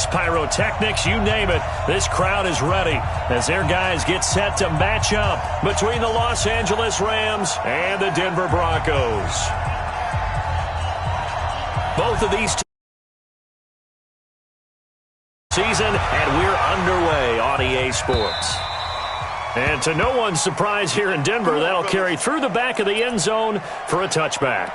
fireworks, pyrotechnics, you name it. This crowd is ready as their guys get set to match up between the Los Angeles Rams and the Denver Broncos. Both of these season, and we're underway on EA Sports. And to no one's surprise here in Denver, that'll carry through the back of the end zone for a touchback.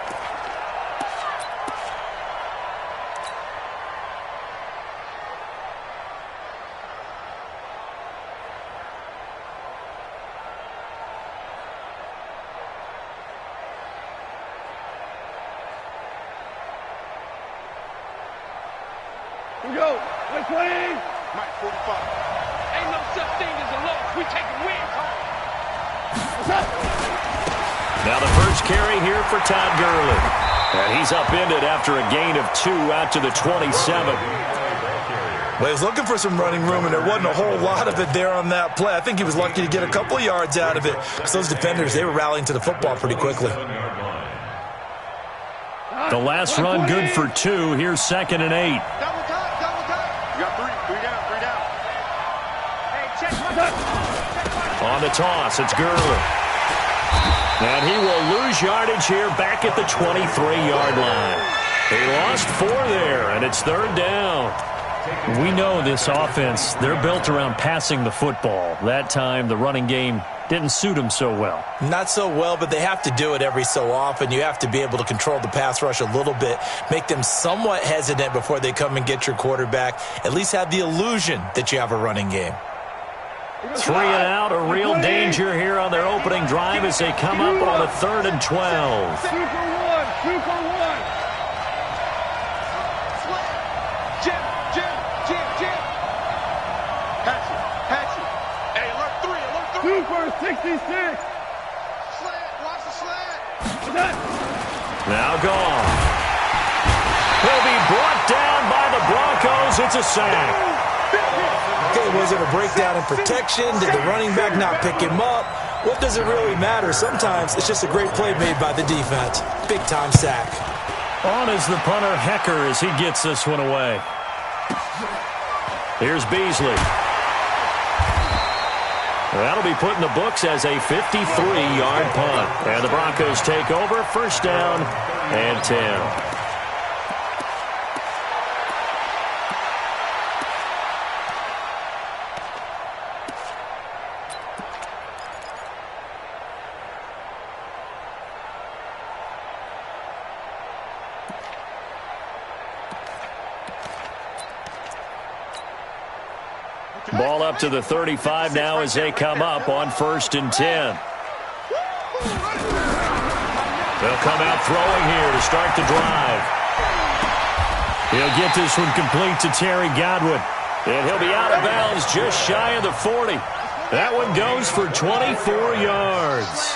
Here we go. Let's play. Mike 45. Ain't no such thing as a loss. We taking wins home. Now the first carry here for Todd Gurley. And he's upended after a gain of 2 out to the 27. Well, he was looking for some running room, and there wasn't a whole lot of it there on that play. I think he was lucky to get a couple of yards out of it. So those defenders, they were rallying to the football pretty quickly. The last run good for 2. Here's 2nd and 8. On the toss, it's Gurley. And he will lose yardage here back at the 23-yard line. He lost 4 there, and it's 3rd down. We know this offense, they're built around passing the football. That time, the running game didn't suit him so well. Not so well, but they have to do it every so often. You have to be able to control the pass rush a little bit, make them somewhat hesitant before they come and get your quarterback. At least have the illusion that you have a running game. 3 and out, a real danger here on their opening drive as they come up on a 3rd and 12. 2 for 1. 2 for 1. Jim. Patch it. Hey, alert 3. 2 for 66. Slant. Watch the slant. Now gone. He'll be brought down by the Broncos. It's a sack. Okay, was it a breakdown in protection? Did the running back not pick him up? What does it really matter? Sometimes it's just a great play made by the defense. Big-time sack. On is the punter, Hecker, as he gets this one away. Here's Beasley. That'll be put in the books as a 53-yard punt. And the Broncos take over, 1st down and 10. Ball up to the 35 now as they come up on 1st and 10. They'll come out throwing here to start the drive. He'll get this one complete to Terry Godwin. And he'll be out of bounds just shy of the 40. That one goes for 24 yards.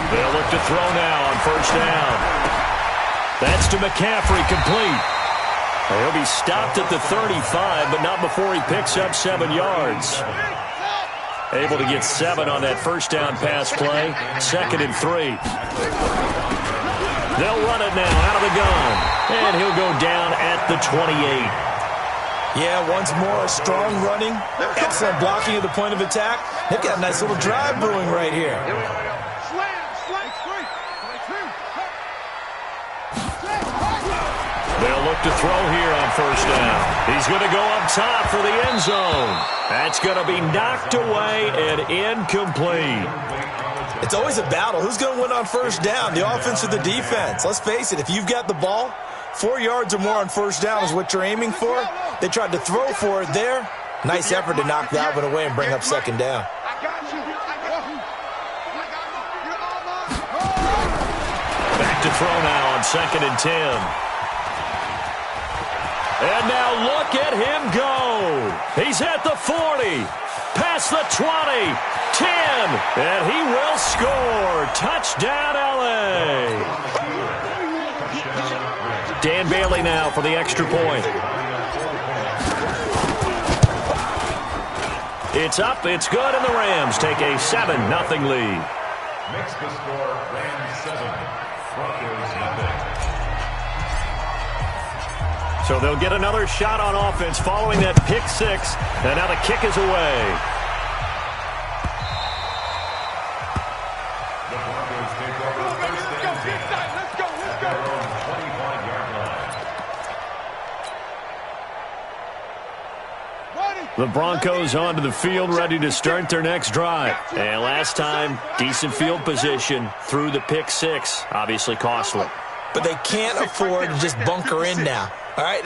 They'll look to throw now on 1st down. That's to McCaffrey, complete. He'll be stopped at the 35, but not before he picks up 7 yards. Able to get 7 on that 1st down pass play. 2nd and 3. They'll run it now out of the gun. And he'll go down at the 28. Yeah, once more, strong running. Excellent blocking at the point of attack. They've got a nice little drive brewing right here. They'll look to throw here on 1st down. He's going to go up top for the end zone. That's going to be knocked away and incomplete. It's always a battle. Who's going to win on 1st down, the offense or the defense? Let's face it, if you've got the ball, 4 yards or more on 1st down is what you're aiming for. They tried to throw for it there. Nice effort to knock that one away and bring up 2nd down. Back to throw now on 2nd and 10. And now look at him go. He's at the 40, past the 20, 10, and he will score. Touchdown, L.A. Dan Bailey now for the extra point. It's up, it's good, and the Rams take a 7-0 lead. Makes the score Rams 7 from So they'll get another shot on offense following that pick six. And now the kick is away. The Broncos onto the field, ready to start their next drive. And last time, decent field position through the pick six. Obviously costly. But they can't afford to just bunker in now. All right,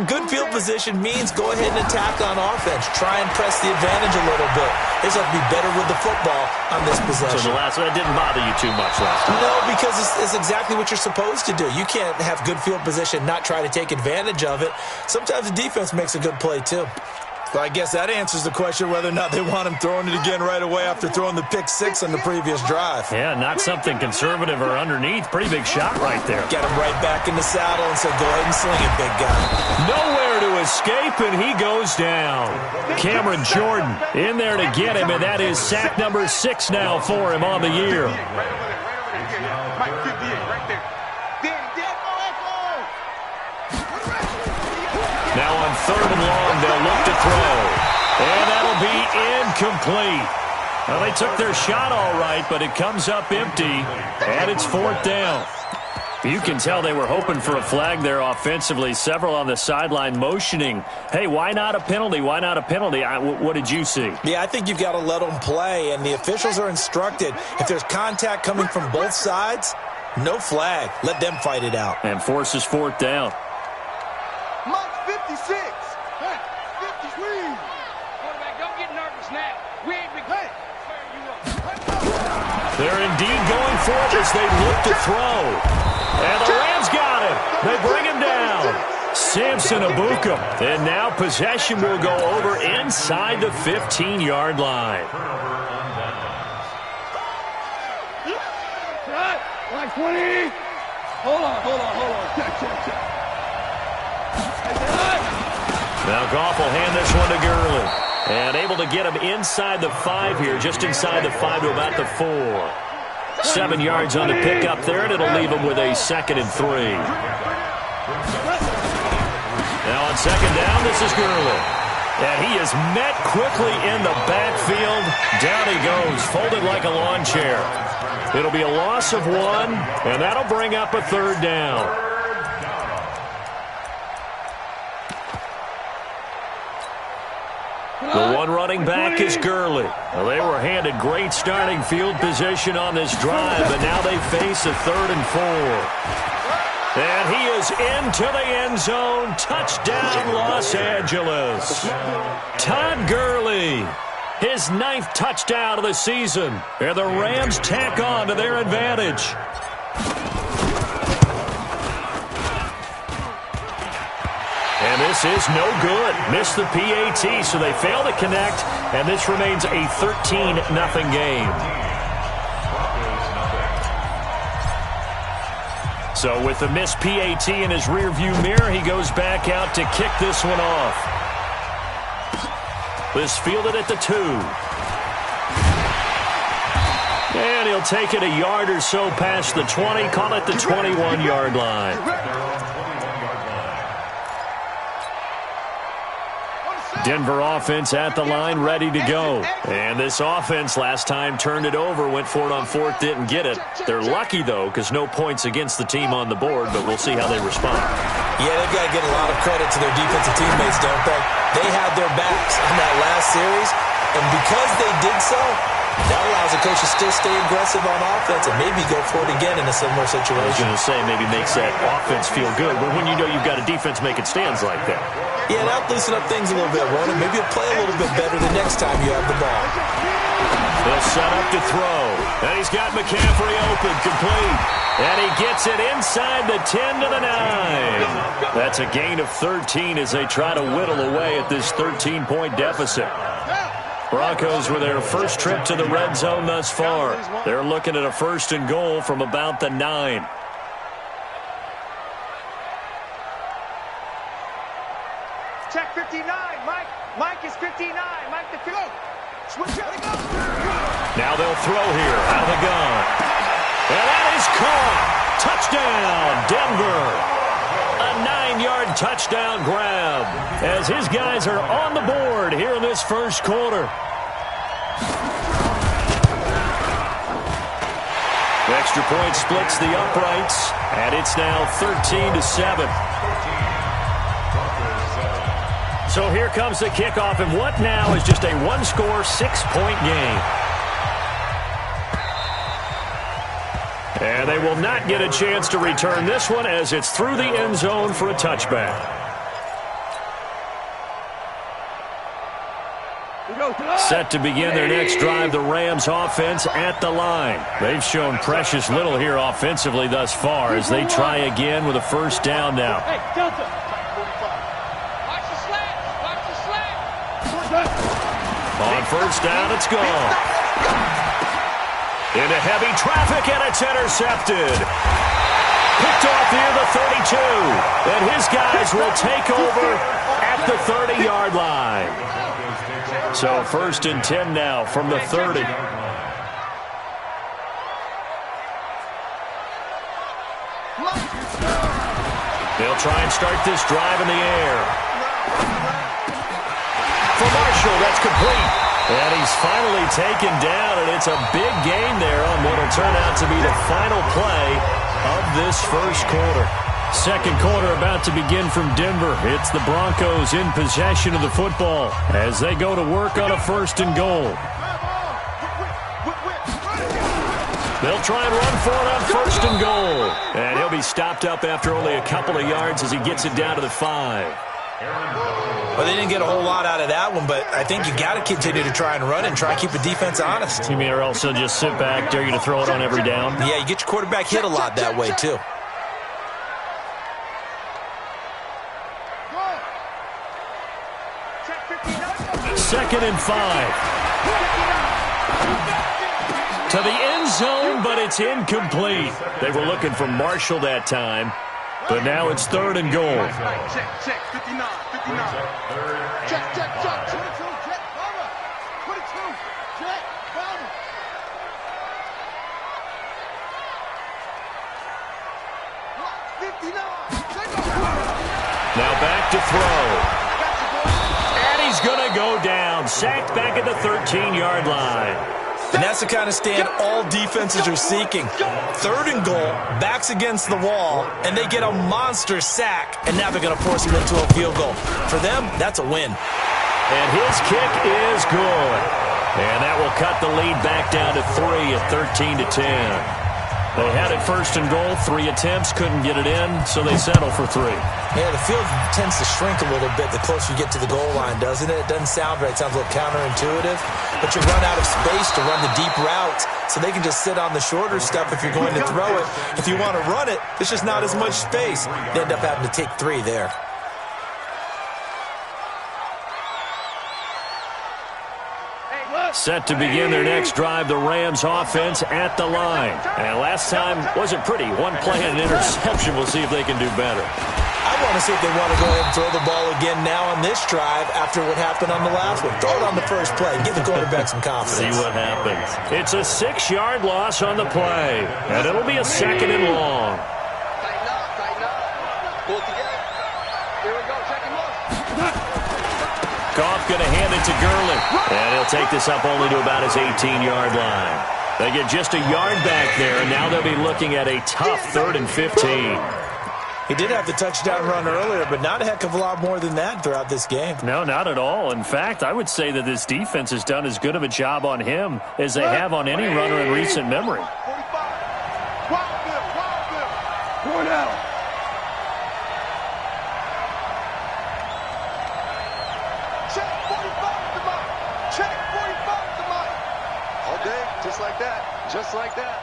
good field position means go ahead and attack on offense. Try and press the advantage a little bit. They just have to be better with the football on this possession. So the last one, that didn't bother you too much last time? No, because it's exactly what you're supposed to do. You can't have good field position, not try to take advantage of it. Sometimes the defense makes a good play, too. Well, I guess that answers the question whether or not they want him throwing it again right away after throwing the pick six on the previous drive. Yeah, not something conservative or underneath. Pretty big shot right there. Got him right back in the saddle and said, go ahead and sling it, big guy. Nowhere to escape, and he goes down. Cameron Jordan in there to get him, and that is sack number 6 now for him on the year. Now on 3rd and long, they'll look to throw. And that'll be incomplete. Well, they took their shot all right, but it comes up empty, and it's 4th down. You can tell they were hoping for a flag there offensively. Several on the sideline motioning, hey, why not a penalty? Why not a penalty? What did you see? Yeah, I think you've got to let them play, and the officials are instructed. If there's contact coming from both sides, no flag. Let them fight it out. And forces 4th down. 56. 53. Quarterback, don't get nervous now. We ain't been good. They're indeed going for it as they look to throw. And the Rams got him. They bring him down. Samson Abukum. And now possession will go over inside the 15-yard line. Like 20. Hold on. Check. Now Goff will hand this one to Gurley. And able to get him inside the 5 here, just inside the 5 to about the 4. 7 yards on the pickup there, and it'll leave him with a 2nd and 3. Now on 2nd down, this is Gurley. And he is met quickly in the backfield. Down he goes, folded like a lawn chair. It'll be a loss of 1, and that'll bring up a 3rd down. The one running back is Gurley. Well, they were handed great starting field position on this drive, but now they face a 3rd and 4. And he is into the end zone. Touchdown, Los Angeles. Todd Gurley, his 9th touchdown of the season. And the Rams tack on to their advantage. And this is no good. Missed the PAT, so they fail to connect, and this remains a 13-0 game. So with the missed PAT in his rearview mirror, he goes back out to kick this one off. This fielded at the 2. And he'll take it a yard or so past the 20, call it the 21-yard line. Denver offense at the line, ready to go. And this offense last time turned it over, went for it on 4th, didn't get it. They're lucky, though, because no points against the team on the board, but we'll see how they respond. Yeah, they've got to get a lot of credit to their defensive teammates, don't they? They had their backs on that last series, and because they did so, that allows the coach to still stay aggressive on offense and maybe go for it again in a similar situation. I was going to say, maybe makes that offense feel good, but when you know you've got a defense making stands like that. Yeah, that'll loosen up things a little bit, Ronan. Maybe you'll play a little bit better the next time you have the ball. They'll set up to throw. And he's got McCaffrey open, complete. And he gets it inside the 10 to the 9. That's a gain of 13 as they try to whittle away at this 13-point deficit. Broncos with their first trip to the red zone thus far. They're looking at a 1st and goal from about the 9. Check 59. Mike is 59. Mike the 2. Switch out and go. Now they'll throw here out of the gun. And that is caught. Touchdown, Denver. A 9-yard touchdown grab as his guys are on the board here in this first quarter. The extra point splits the uprights, and it's now 13-7. So here comes the kickoff, and what now is just a one-score, 6-point game. And they will not get a chance to return this one as it's through the end zone for a touchback. Set to begin their next drive, the Rams offense at the line. They've shown precious little here offensively thus far as they try again with a first down now. On first down, it's gone. Into heavy traffic, and it's intercepted. Picked off near the 32. And his guys will take over at the 30-yard line. So 1st and 10 now from the 30. They'll try and start this drive in the air. For Marshall, that's complete. And he's finally taken down, and it's a big gain there on what will turn out to be the final play of this first quarter. Second quarter about to begin from Denver. It's the Broncos in possession of the football as they go to work on a 1st and goal. They'll try and run for it on 1st and goal. And he'll be stopped up after only a couple of yards as he gets it down to the 5. Well, they didn't get a whole lot out of that one, but I think you got to continue to try and run and try and keep the defense honest. You mean or else they'll just sit back, dare you to throw it on every down? Yeah, you get your quarterback hit a lot that way, too. Second and 5. To the end zone, but it's incomplete. They were looking for Marshall that time, but now it's 3rd and goal. Check, 59, 59. Check, 22, check, cover. 22, check, cover. Now back to throw. And he's going to go down. Sacked back at the 13-yard line. And that's the kind of stand all defenses are seeking. 3rd and goal, backs against the wall, and they get a monster sack, and now they're going to force him into a field goal. For them, that's a win. And his kick is good. And that will cut the lead back down to 3 at 13-10. They had it 1st and goal, 3 attempts, couldn't get it in, so they settle for 3. Yeah, the field tends to shrink a little bit the closer you get to the goal line, doesn't it? It doesn't sound right. It sounds a little counterintuitive. But you run out of space to run the deep routes, so they can just sit on the shorter stuff if you're going to throw it. If you want to run it, there's just not as much space. They end up having to take 3 there. Set to begin their next drive, the Rams offense at the line. And last time wasn't pretty. One play and an interception. We'll see if they can do better. I want to see if they want to go ahead and throw the ball again now on this drive after what happened on the last one. Throw it on the first play and give the quarterback some confidence. See what happens. It's a 6-yard loss on the play. And it'll be a 2nd and long. Tighten up. Pull it together. Here we go, second look. Goff going to hand it to Gurley. And he'll take this up only to about his 18-yard line. They get just a yard back there, and now they'll be looking at a tough 3rd and 15. He did have the touchdown run earlier, but not a heck of a lot more than that throughout this game. No, not at all. In fact, I would say that this defense has done as good of a job on him as they have on any runner in recent memory. 45. Wild out. Check 45 to Mike. Check 45 to Mike. All day, just like that. Just like that.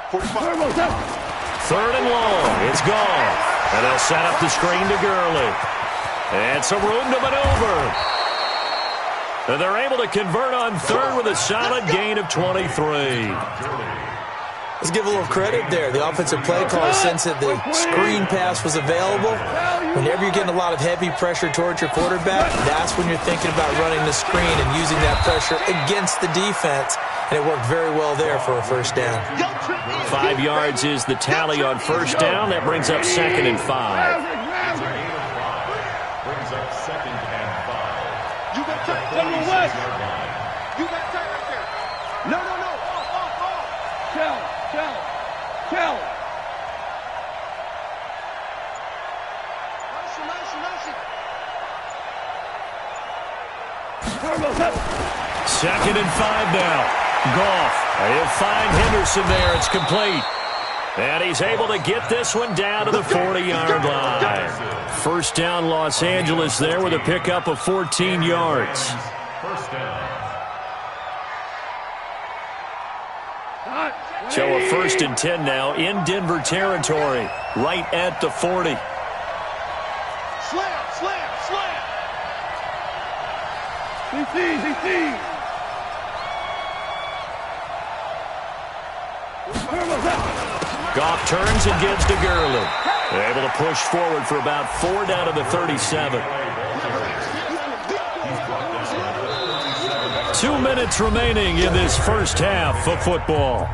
45. 3rd and long. It's gone. And they'll set up the screen to Gurley. And some room to maneuver. And they're able to convert on 3rd with a solid gain of 23. Let's give a little credit there. The offensive play caller, since that the screen pass was available, whenever you're getting a lot of heavy pressure towards your quarterback, that's when you're thinking about running the screen and using that pressure against the defense. And it worked very well there for a first down. 5 yards is the tally on first down. That brings up 2nd and 5. West. You got tight right there. No. Off. Tell. Second and 5 now. Goff. He'll find Henderson there. It's complete. And he's able to get this one down to the 40-yard line. First down, Los Angeles there with a pickup of 14 yards. So a 1st and 10 now in Denver territory, right at the 40. Slam. CC. Goff turns and gives to Gurley. Able to push forward for about 4 down to the 37. 2 minutes remaining in this first half of football.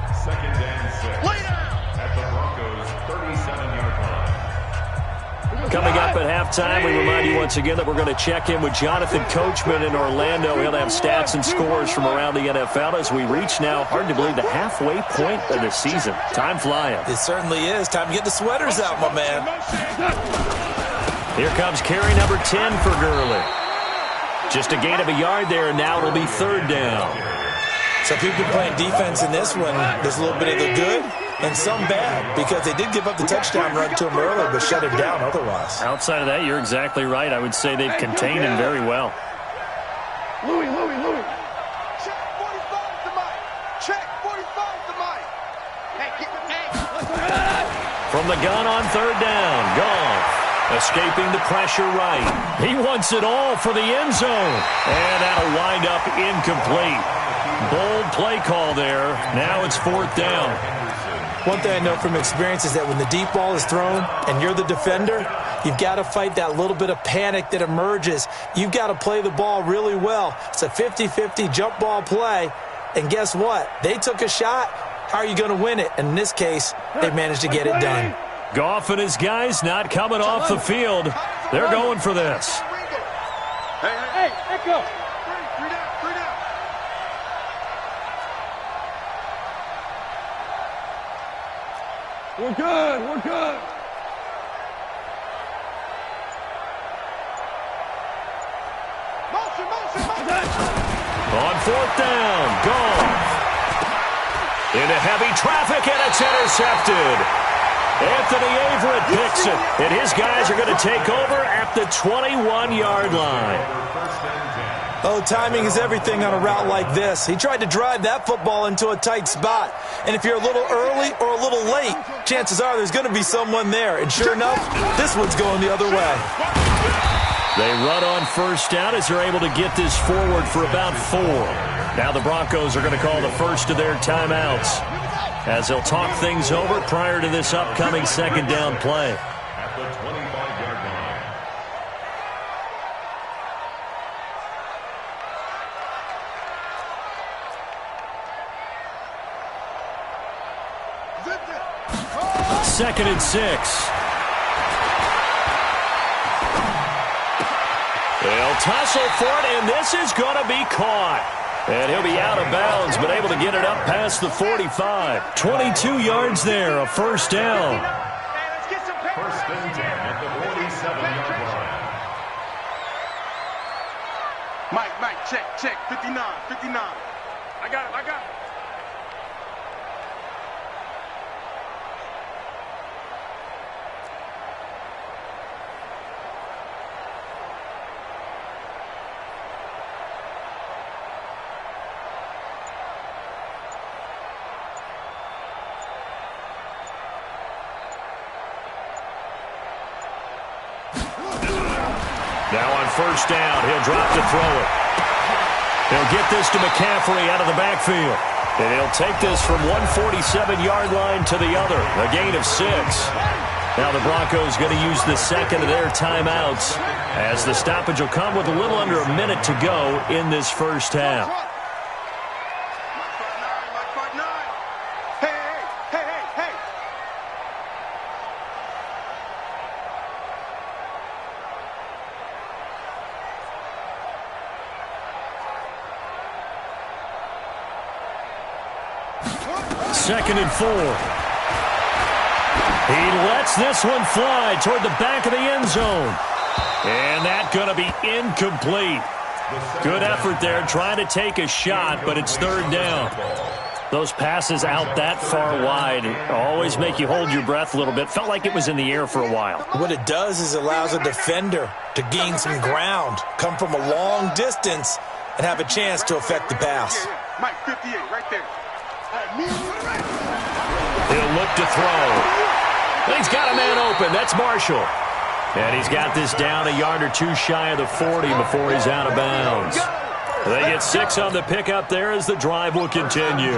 Coming up at halftime, we remind you once again that we're going to check in with Jonathan Coachman in Orlando. He'll have stats and scores from around the NFL as we reach now, hard to believe, the halfway point of the season. Time flying. It certainly is. Time to get the sweaters out, my man. Here comes carry number 10 for Gurley. Just a gain of a yard there, and now it'll be 3rd down. So people playing defense in this one, there's a little bit of the good and some bad, because they did give up the touchdown run to him earlier, but shut him down otherwise. Outside of that, you're exactly right. I would say they've contained him very well. Louis. Check 45 to Mike. Check 45 to Mike. From the gun on 3rd down, Goff escaping the pressure right. He wants it all for the end zone, and that'll wind up incomplete. Bold play call there. Now it's 4th down. One thing I know from experience is that when the deep ball is thrown and you're the defender, you've got to fight that little bit of panic that emerges. You've got to play the ball really well. It's a 50-50 jump ball play. And guess what? They took a shot. How are you going to win it? And in this case, they managed to get it done. Goff and his guys not coming off the field. They're going for this. Hey, go. Three down. We're good. Motion. On 4th down, Goff. Into heavy traffic, and it's intercepted. Anthony Averett picks it, and his guys are going to take over at the 21-yard line. Oh, timing is everything on a route like this. He tried to drive that football into a tight spot. And if you're a little early or a little late, chances are there's going to be someone there. And sure enough, this one's going the other way. They run on 1st down as they're able to get this forward for about 4. Now the Broncos are going to call the first of their timeouts as they'll talk things over prior to this upcoming 2nd down play. At the 25-yard line. Second and 6. They'll tussle for it, and this is going to be caught. And he'll be out of bounds, but able to get it up past the 45. 22 yards there, a 1st down. First and 10 at the 47-yard line. Mike, check. 59. I got it. Now on 1st down, he'll drop to throw it. He'll get this to McCaffrey out of the backfield. And he'll take this from 147-yard line to the other, a gain of 6. Now the Broncos going to use the second of their timeouts as the stoppage will come with a little under a minute to go in this first half. 2nd and 4. He lets this one fly toward the back of the end zone. And that's going to be incomplete. Good effort there trying to take a shot, but it's 3rd down. Those passes out that far wide always make you hold your breath a little bit. Felt like it was in the air for a while. What it does is allows a defender to gain some ground, come from a long distance, and have a chance to affect the pass. Mike, 58, right there. He'll look to throw. He's got a man open. That's Marshall. And he's got this down a yard or two shy of the 40 before he's out of bounds. They get 6 on the pickup there as the drive will continue.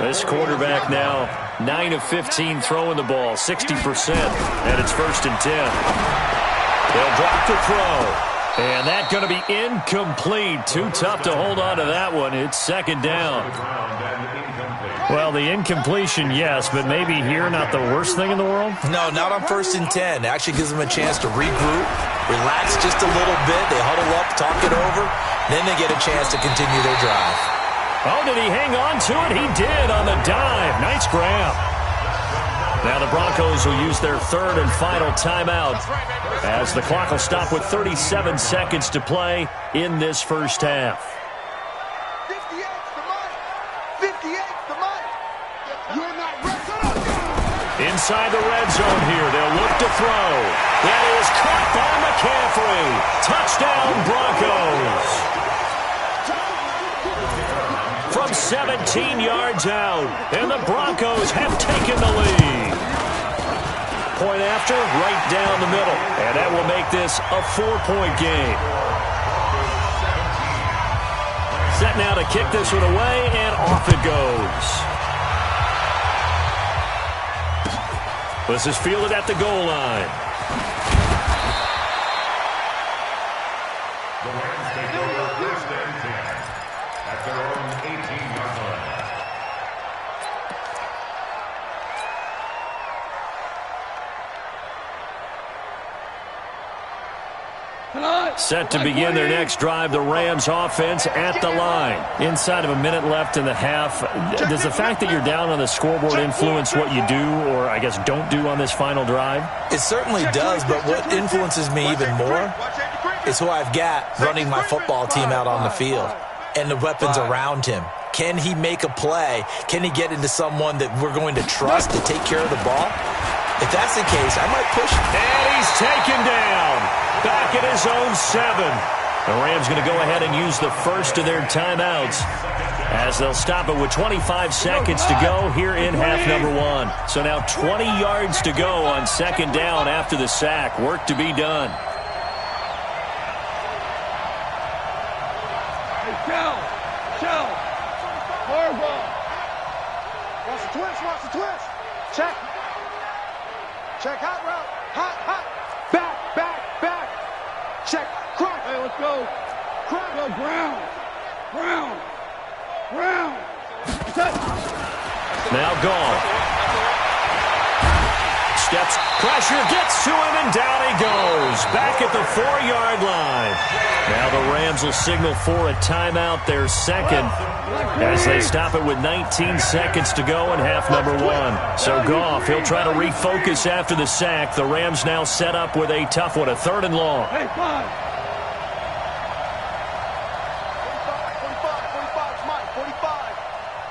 This quarterback now 9 of 15 throwing the ball, 60%, and it's 1st and 10. They'll drop the throw, and that's going to be incomplete. Too tough to hold on to that one. It's 2nd down. Well, the incompletion, yes, but maybe here not the worst thing in the world? No, not on 1st and 10. It actually gives them a chance to regroup, relax just a little bit. They huddle up, talk it over. Then they get a chance to continue their drive. Oh, did he hang on to it? He did on the dive. Nice grab. Now the Broncos will use their 3rd and final timeout as the clock will stop with 37 seconds to play in this first half. 58's the money. 58's the money. You're not ready. Inside the red zone here, they'll look to throw. That is caught by McCaffrey. Touchdown, Broncos. From 17 yards out, and the Broncos have taken the lead. Point after, right down the middle, and that will make this a 4-point game. Set now to kick this one away, and off it goes. This is fielded at the goal line. The Rams take over 1st and 10 at their own 18-yard line. Set to begin their next drive, the Rams offense at the line. Inside of a minute left in the half. Does the fact that you're down on the scoreboard influence what you do, or I guess don't do on this final drive? It certainly does, but what influences me even more is who I've got running my football team out on the field and the weapons around him. Can he make a play? Can he get into someone that we're going to trust to take care of the ball? If that's the case, I might push him. And he's taken down. Back at his own 7. The Rams going to go ahead and use the first of their timeouts as they'll stop it with 25 seconds to go here in half number 1. So now 20 yards to go on 2nd down after the sack. Work to be done. Shell. Hard ball. Watch the twist. Check. Hot route. Hot. Back. Check. Cross. Hey, let's go. Cross. Go. Ground. Now gone. Steps. Pressure gets to him, and down he goes. Back at the 4-yard line. Now the Rams will signal for a timeout, their 2nd, as they stop it with 19 seconds to go in half number 1. So Goff, he'll try to refocus after the sack. The Rams now set up with a tough one, a 3rd and long. Hey, 5. 45.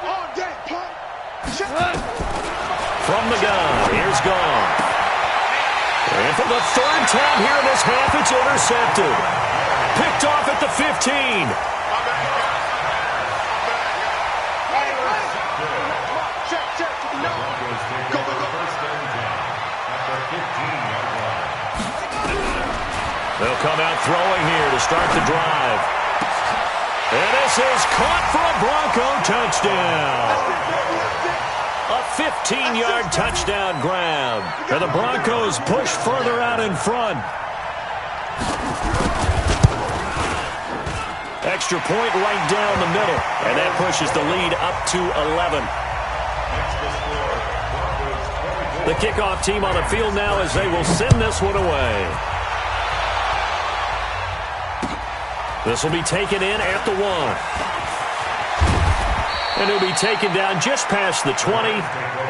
All day, punt. From the gun, here's Goff. And for the 3rd time here in this half, it's intercepted. Picked off at the 15. They'll come out throwing here to start the drive. And this is caught for a Bronco touchdown. A 15-yard touchdown grab. And the Broncos push further out in front. Extra point right down the middle. And that pushes the lead up to 11. The kickoff team on the field now as they will send this one away. This will be taken in at the 1. And he'll be taken down just past the 20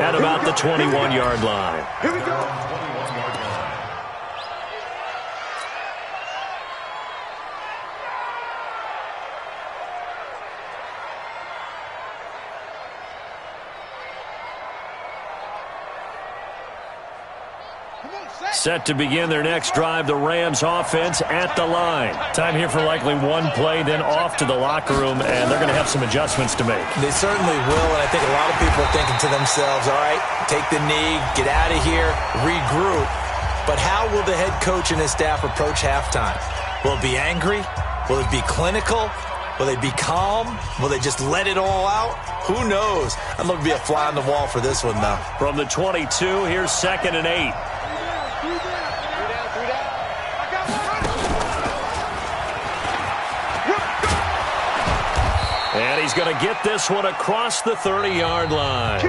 at about the 21-yard line. Here we go. Set to begin their next drive, the Rams offense at the line. Time here for likely one play, then off to the locker room, and they're going to have some adjustments to make. They certainly will, and I think a lot of people are thinking to themselves, all right, take the knee, get out of here, regroup. But how will the head coach and his staff approach halftime? Will it be angry? Will it be clinical? Will they be calm? Will they just let it all out? Who knows? I'd love to be a fly on the wall for this one, though. From the 22, here's 2nd and 8. And he's going to get this one across the 30-yard line.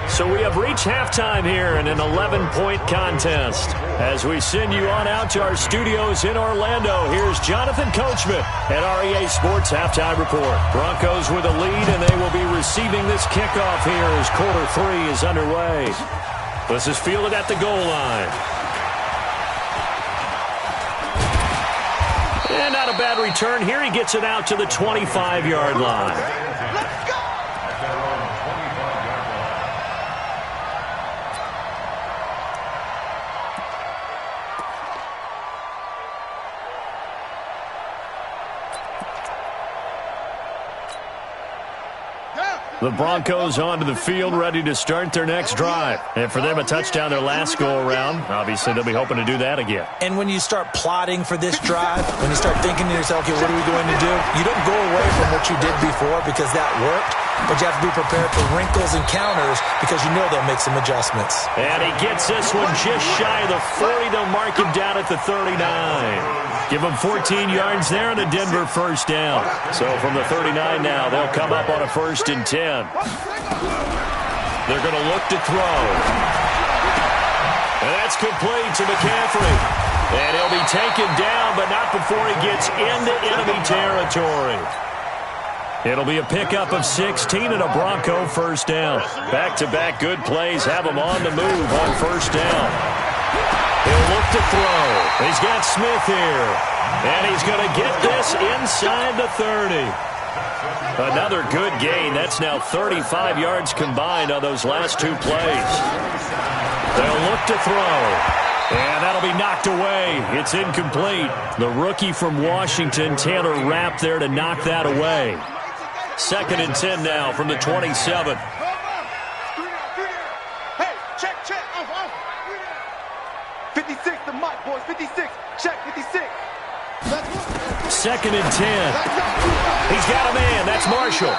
So we have reached halftime here in an 11-point contest. As we send you on out to our studios in Orlando, here's Jonathan Coachman at REA Sports Halftime Report. Broncos with a lead, and they will be receiving this kickoff here as quarter 3 is underway. This is fielded at the goal line. And not a bad return here. He gets it out to the 25-yard line. Let's go! The Broncos onto the field, ready to start their next drive. And for them, a touchdown their last go-around. Obviously, they'll be hoping to do that again. And when you start plotting for this drive, when you start thinking to yourself, okay, what are we going to do? You don't go away from what you did before because that worked, but you have to be prepared for wrinkles and counters because you know they'll make some adjustments. And he gets this one just shy of the 40. They'll mark him down at the 39. Give him 14 yards there and a Denver first down. So from the 39 now, they'll come up on a 1st and 10. They're going to look to throw. And that's complete to McCaffrey. And he'll be taken down, but not before he gets into enemy territory. It'll be a pickup of 16 and a Bronco first down. Back-to-back good plays have him on the move on first down. He'll look to throw. He's got Smith here. And he's going to get this inside the 30. Another good gain. That's now 35 yards combined on those last 2 plays. They'll look to throw. And that'll be knocked away. It's incomplete. The rookie from Washington, Taylor Rapp, there to knock that away. 2nd and 10 now from the 27. Hey, check. 56, the mic, boys. 56. Check, 56. 2nd and 10. He's got a man. That's Marshall.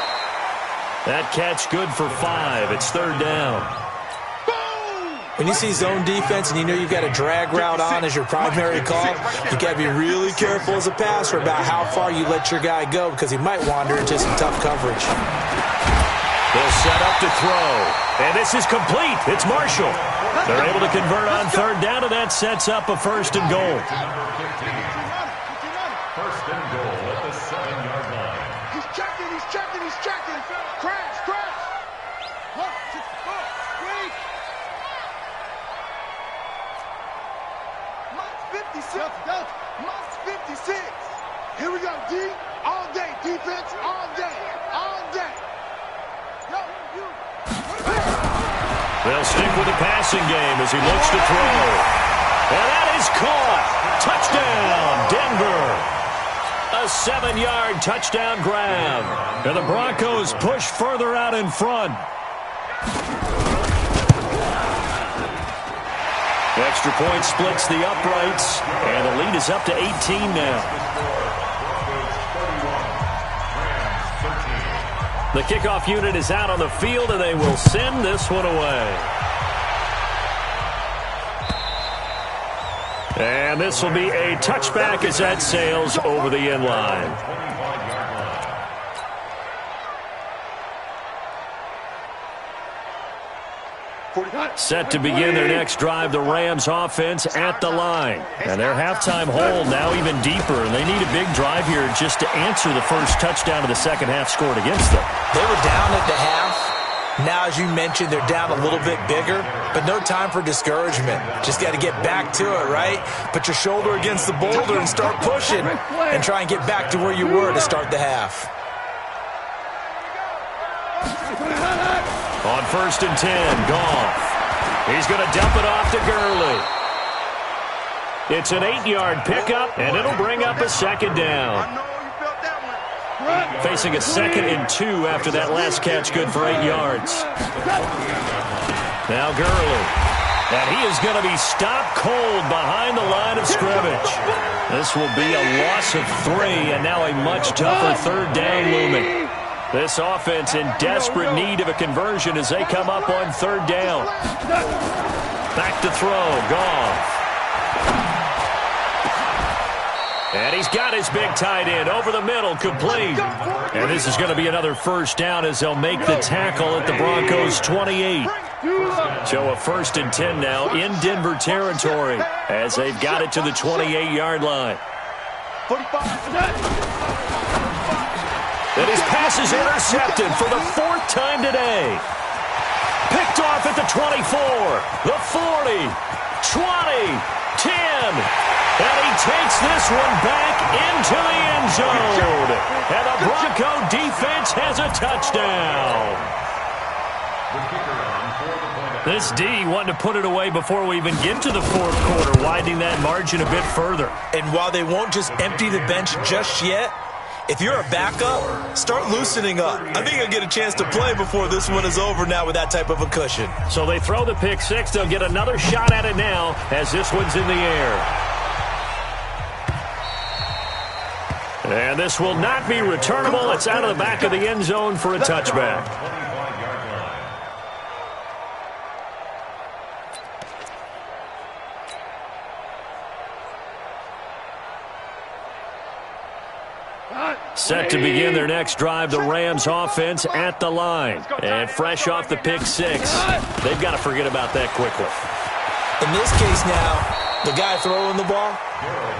That catch good for 5. It's 3rd down. When you see zone defense and you know you've got a drag route on as your primary call, you got to be really careful as a passer about how far you let your guy go because he might wander into some tough coverage. They'll set up to throw. And this is complete. It's Marshall. They're able to convert on 3rd down, and that sets up a 1st and goal. 1st and goal at the 7-yard line. He's checking. Crash. Look, wait. Mike's 56. Mike's 56. Here we go, D. All day. Defense, all day. Yo, you. They'll stick with the passing game as he looks to throw. And that is caught. Touchdown, Denver. A 7-yard touchdown grab. And the Broncos push further out in front. Extra point splits the uprights. And the lead is up to 18 now. The kickoff unit is out on the field, and they will send this one away. And this will be a touchback as that sails over the end line. Set to begin their next drive, the Rams offense at the line. And their halftime hole now even deeper. And they need a big drive here just to answer the first touchdown of the second half scored against them. They were down at the half. Now, as you mentioned, they're down a little bit bigger, but no time for discouragement. Just got to get back to it, right? Put your shoulder against the boulder and start pushing and try and get back to where you were to start the half. On 1st and 10, Goff. He's going to dump it off to Gurley. It's an 8-yard pickup, and it'll bring up a second down. Facing a 2nd and 2 after that last catch, good for 8 yards. Now Gurley. And he is going to be stopped cold behind the line of scrimmage. This will be a loss of 3, and now a much tougher 3rd down looming. This offense in desperate need of a conversion as they come up on 3rd down. Back to throw, Goff. And he's got his big tight end over the middle, complete. And this is going to be another 1st down as they'll make the tackle at the Broncos' 28. So a 1st and 10 now in Denver territory as they've got it to the 28-yard line. And his pass is intercepted for the 4th time today. Picked off at the 24, the 40, 20, 10. And he takes this one back into the end zone. And the Bronco defense has a touchdown. This D wanting to put it away before we even get to the 4th quarter, widening that margin a bit further. And while they won't just empty the bench just yet, if you're a backup, start loosening up. I think you'll get a chance to play before this one is over now with that type of a cushion. So they throw the pick 6. They'll get another shot at it now as this one's in the air. And this will not be returnable. It's out of the back of the end zone for a touchback. Set to begin their next drive, the Rams offense at the line. And fresh off the pick 6, they've got to forget about that quickly. In this case now, the guy throwing the ball,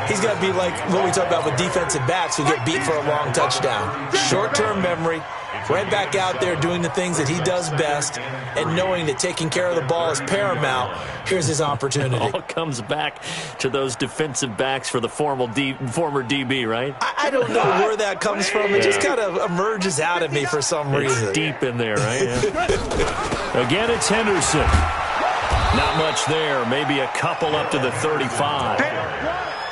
he's got to be like what we talk about with defensive backs who get beat for a long touchdown. Short-term memory, right back out there doing the things that he does best, and knowing that taking care of the ball is paramount. Here's his opportunity. It all comes back to those defensive backs for the former DB, right? I don't know where that comes from. It just kind of emerges out of me for some reason. It's deep in there, right? Yeah. Again, it's Henderson. Not much there. Maybe a couple up to the 35.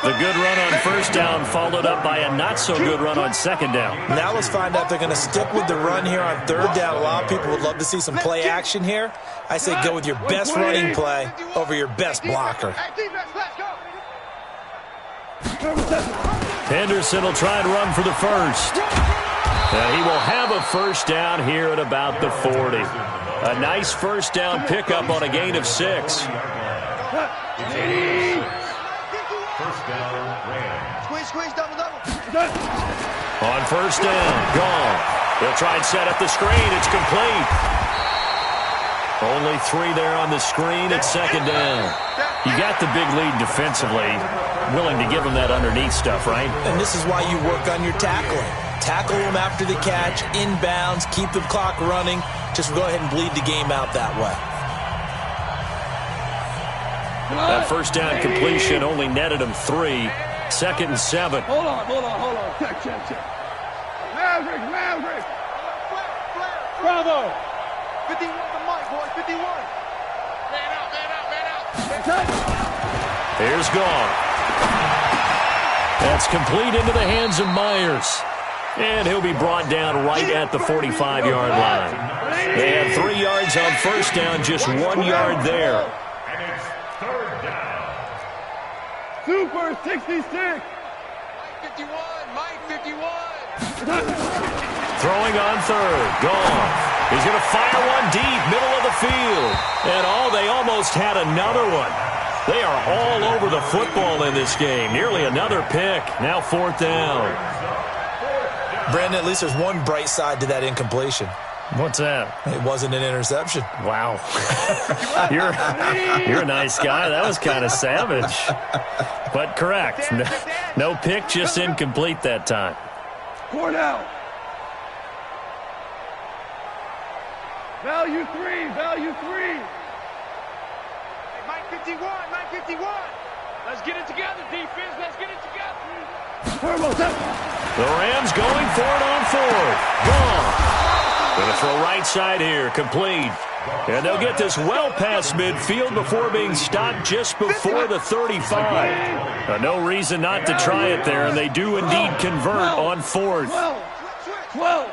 The good run on 1st down followed up by a not-so-good run on 2nd down. Now let's find out if they're going to stick with the run here on 3rd down. A lot of people would love to see some play action here. I say go with your best running play over your best blocker. Henderson will try and run for the 1st. And he will have a 1st down here at about the 40. A nice 1st down pickup on a gain of 6. On 1st down, Goff. They'll try and set up the screen. It's complete. Only 3 there on the screen at 2nd down. You got the big lead defensively. Willing to give them that underneath stuff, right? And this is why you work on your tackling. Tackle them after the catch, inbounds, keep the clock running. Just go ahead and bleed the game out that way. That 1st down completion only netted him 3. 2nd and 7. Hold on. Check. Maverick. Bravo. 51 the mic, boy. 51. Man out. Here's Goff. That's complete into the hands of Myers. And he'll be brought down right at the 45-yard line. They had 3 yards on 1st down, just 1 yard there. And it's 3rd down. Super 66. Mike 51. Throwing on 3rd. Goff. He's going to fire one deep, middle of the field. And they almost had another one. They are all over the football in this game. Nearly another pick. Now 4th down. Brandon, at least there's one bright side to that incompletion. What's that? It wasn't an interception. Wow. You're a nice guy. That was kind of savage. But correct. No pick, just incomplete that time. 4 now. Value 3. Value 3. Hey, Mike 51. Mike 51. Let's get it together, defense. Let's get it together. The Rams going for it on 4th. Gone. Going to throw right side here, complete. And they'll get this well past midfield before being stopped just before the 35. No reason not to try it there, and they do indeed convert on 4th. 12.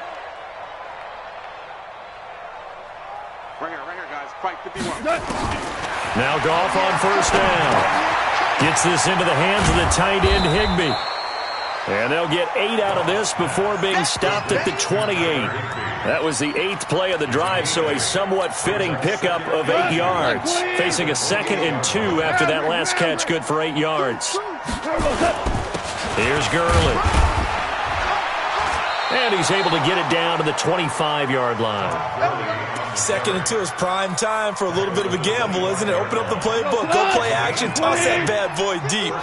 Right here, guys. Fight 51. Now Goff on 1st down. Gets this into the hands of the tight end, Higbee. And they'll get 8 out of this before being stopped at the 28. That was the 8th play of the drive, so a somewhat fitting pickup of 8 yards. Facing a 2nd and 2 after that last catch, good for 8 yards. Here's Gurley. And he's able to get it down to the 25-yard line. 2nd and 2 is prime time for a little bit of a gamble, isn't it? Open up the playbook, go play action, toss that bad boy deep.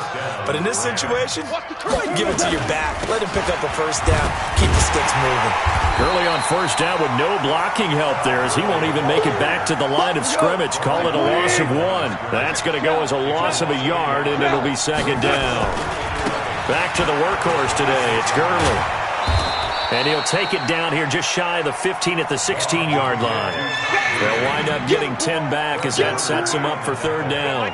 But in this situation, go ahead and give it to your back. Let him pick up a 1st down, keep the sticks moving. Gurley on 1st down with no blocking help there, as he won't even make it back to the line of scrimmage. Call it a loss of 1. That's going to go as a loss of a yard, and it'll be 2nd down. Back to the workhorse today. It's Gurley. And he'll take it down here just shy of the 15 at the 16-yard line. They'll wind up getting 10 back as that sets them up for 3rd down.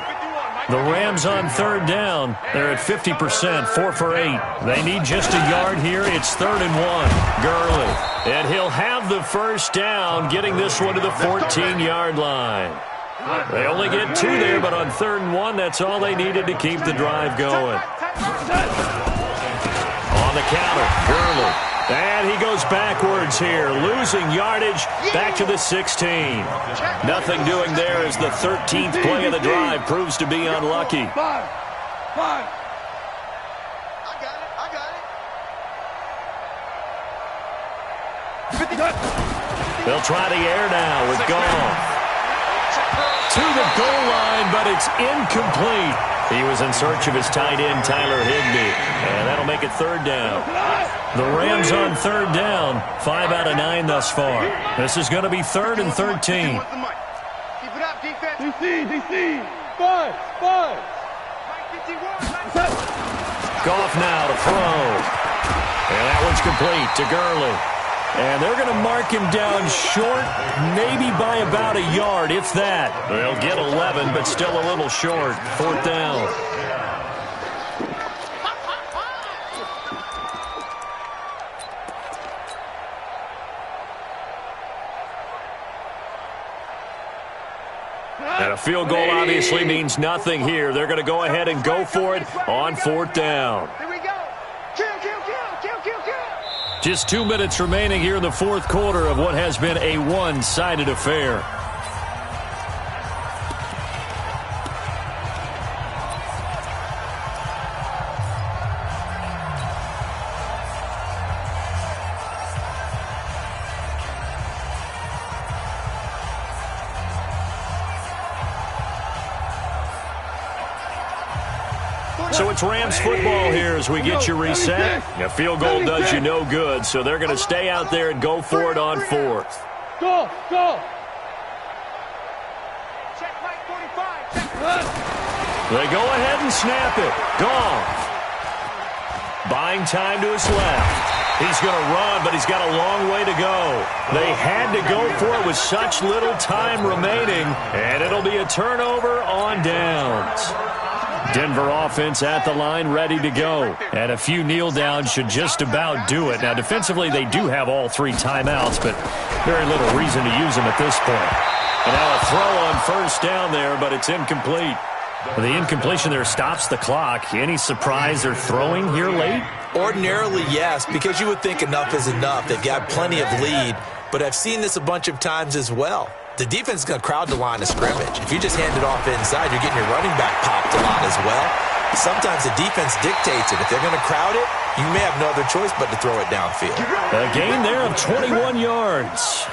The Rams on 3rd down. They're at 50%, 4 for 8. They need just a yard here. It's 3rd and 1. Gurley. And he'll have the 1st down, getting this one to the 14-yard line. They only get 2 there, but on 3rd and 1, that's all they needed to keep the drive going. On the counter, Gurley. And he goes backwards here, losing yardage back to the 16. Nothing doing there as the 13th play of the drive proves to be unlucky. 5. I got it. They'll try the air now with Goff. To the goal line, but it's incomplete. He was in search of his tight end, Tyler Higbee. And that'll make it 3rd down. The Rams on 3rd down, 5 out of 9 thus far. This is going to be 3rd and 13. Keep it up, defense. DC. 5. Goff now to throw. And that one's complete to Gurley. And they're going to mark him down short, maybe by about a yard, if that. They'll get 11, but still a little short. 4th down. And a field goal obviously means nothing here. They're going to go ahead and go for it on 4th down. Here we go. Kill. Just 2 minutes remaining here in the 4th quarter of what has been a one-sided affair. So it's Rams football here as we get you reset. A field goal does you no good, so they're going to stay out there and go for it on 4th. Go. Check Mike 45. They go ahead and snap it. Goff. Buying time to his left. He's going to run, but he's got a long way to go. They had to go for it with such little time remaining, and it'll be a turnover on downs. Denver offense at the line, ready to go. And a few kneel downs should just about do it. Now, defensively, they do have all 3 timeouts, but very little reason to use them at this point. And now a throw on 1st down there, but it's incomplete. The incompletion there stops the clock. Any surprise they're throwing here late? Ordinarily, yes, because you would think enough is enough. They've got plenty of lead, but I've seen this a bunch of times as well. The defense is going to crowd the line of scrimmage. If you just hand it off inside, you're getting your running back popped a lot as well. Sometimes the defense dictates it. If they're going to crowd it, you may have no other choice but to throw it downfield. A gain there of 21 yards.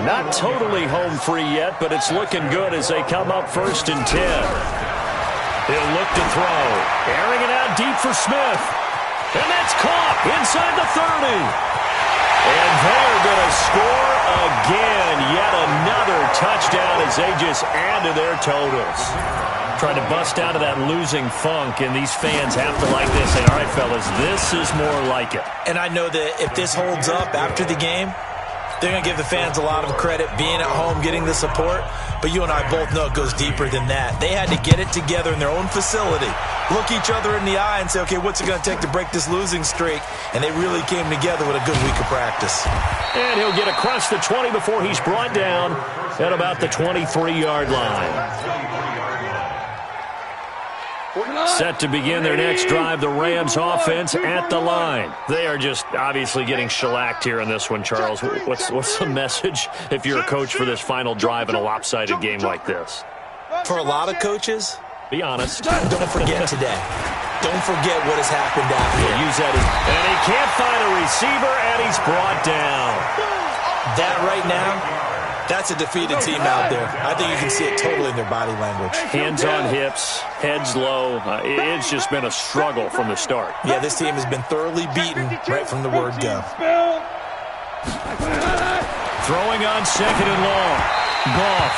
Not totally home free yet, but it's looking good as they come up 1st and 10. He'll look to throw. Airing it out deep for Smith. And that's caught inside the 30. And they are going to score again. Yet another touchdown as they just add to their totals. Trying to bust out of that losing funk, and these fans have to like this. Say, all right, fellas, this is more like it. And I know that if this holds up after the game, they're going to give the fans a lot of credit being at home, getting the support. But you and I both know it goes deeper than that. They had to get it together in their own facility, look each other in the eye and say, okay, what's it going to take to break this losing streak? And they really came together with a good week of practice. And he'll get across the 20 before he's brought down at about the 23-yard line. Set to begin their next drive, the Rams offense at the line. They are just obviously getting shellacked here in this one, Charles. What's the message if you're a coach for this final drive in a lopsided game like this? For a lot of coaches, be honest. Don't forget today. Don't forget what has happened after. Use that and he can't find a receiver, and he's brought down. That right now, that's a defeated team out there. I think you can see it totally in their body language. Hands on hips, heads low. It's just been a struggle from the start. Yeah, this team has been thoroughly beaten right from the word go. Throwing on 2nd and long. Goff.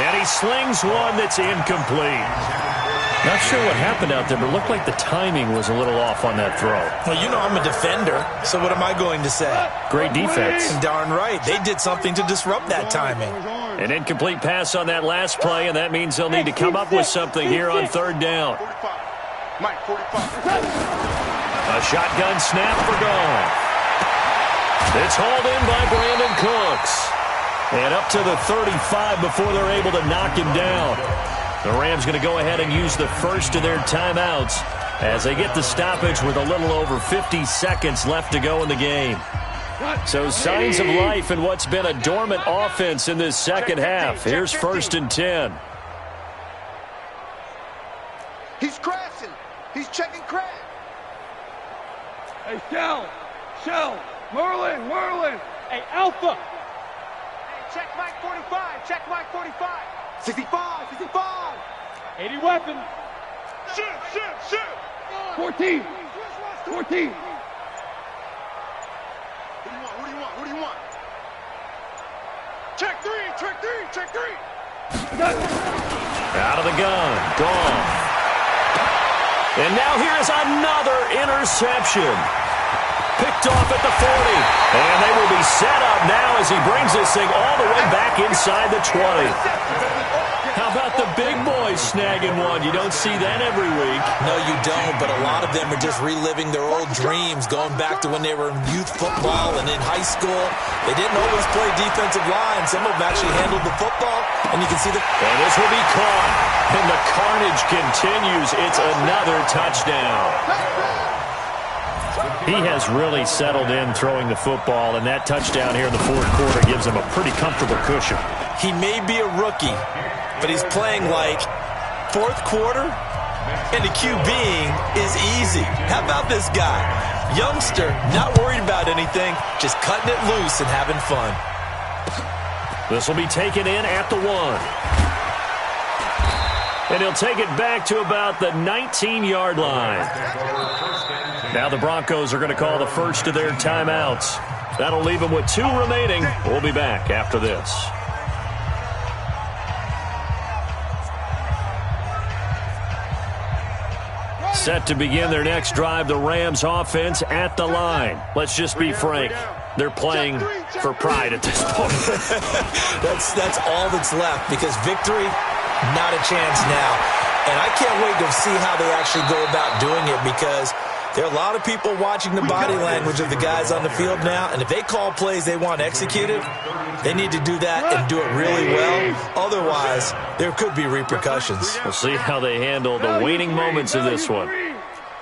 And he slings one that's incomplete. Not sure what happened out there, but it looked like the timing was a little off on that throw. Well, you know I'm a defender, so what am I going to say? Great defense. Darn right. They did something to disrupt that timing. An incomplete pass on that last play, and that means they'll need to come up with something here on 3rd down. A shotgun snap for Goff. It's hauled in by Brandon Cooks. And up to the 35 before they're able to knock him down. The Rams going to go ahead and use the first of their timeouts as they get the stoppage with a little over 50 seconds left to go in the game. So signs of life in what's been a dormant offense in this second half. Here's 1st and 10. He's crashing. He's checking crash. Hey, Shell, Merlin. Hey, Alpha. Hey, check Mike 45. 65. 80 weapon. Shoot. 14. Who do you want? Check three. Out of the gun. Gone. And now here's another interception. Picked off at the 40. And they will be set up now as he brings this thing all the way back inside the 20. How about the big boys snagging one? You don't see that every week. No, you don't, but a lot of them are just reliving their old dreams, going back to when they were in youth football and in high school. They didn't always play defensive line. Some of them actually handled the football, and you can see and this will be caught. And the carnage continues. It's another touchdown. He has really settled in throwing the football, and that touchdown here in the 4th quarter gives him a pretty comfortable cushion. He may be a rookie, but he's playing like 4th quarter, and the QBing is easy. How about this guy? Youngster, not worried about anything, just cutting it loose and having fun. This will be taken in at the 1. And he'll take it back to about the 19-yard line. Now the Broncos are going to call the first of their timeouts. That'll leave them with 2 remaining. We'll be back after this. Set to begin their next drive, the Rams offense at the line. Let's just be frank. They're playing for pride at this point. That's all that's left, because victory, not a chance now. And I can't wait to see how they actually go about doing it, because there are a lot of people watching the body language of the guys on the field now, and if they call plays they want executed, they need to do that and do it really well. Otherwise, there could be repercussions. We'll see how they handle the waning moments of this one.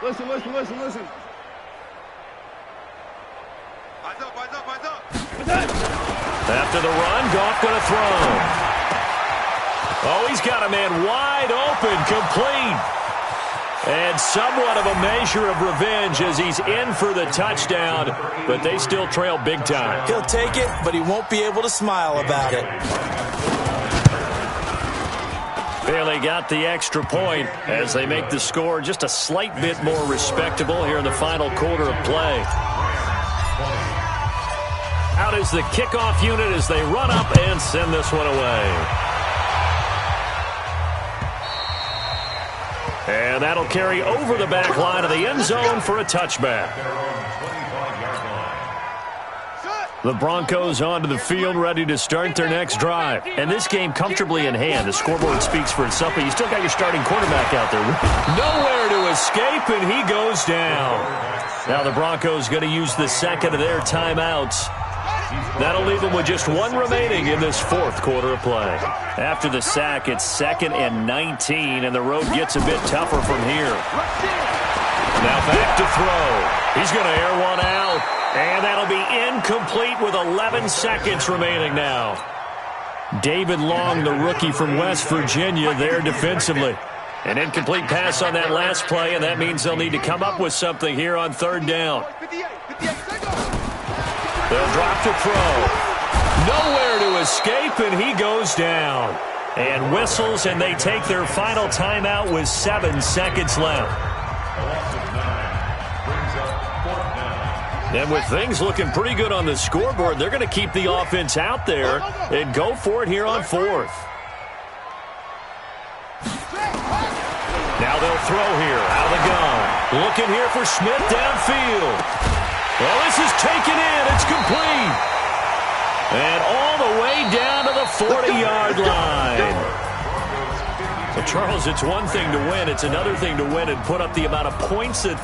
Listen. Eyes up. After the run, Goff going to throw. Oh, he's got a man wide open, complete. And somewhat of a measure of revenge as he's in for the touchdown, but they still trail big time. He'll take it, but he won't be able to smile about it. Bailey got the extra point as they make the score just a slight bit more respectable here in the final quarter of play. Out is the kickoff unit as they run up and send this one away. And that'll carry over the back line of the end zone for a touchback. The Broncos onto the field, ready to start their next drive. And this game comfortably in hand. The scoreboard speaks for itself, but you still got your starting quarterback out there. Nowhere to escape, and he goes down. Now the Broncos going to use the second of their timeouts. That'll leave them with just one remaining in this fourth quarter of play. After the sack, it's 2nd and 19, and the road gets a bit tougher from here. Now back to throw. He's going to air one out, and that'll be incomplete with 11 seconds remaining now. David Long, the rookie from West Virginia, there defensively. An incomplete pass on that last play, and that means they'll need to come up with something here on 3rd down. They'll drop to throw. Nowhere to escape, and he goes down. And whistles, and they take their final timeout with 7 seconds left. And with things looking pretty good on the scoreboard, they're going to keep the offense out there and go for it here on 4th. Now they'll throw here out of the gun. Looking here for Smith downfield. Well, this is taken in. It's complete. And all the way down to the 40-yard line. So, Charles, it's one thing to win. It's another thing to win and put up the amount of points that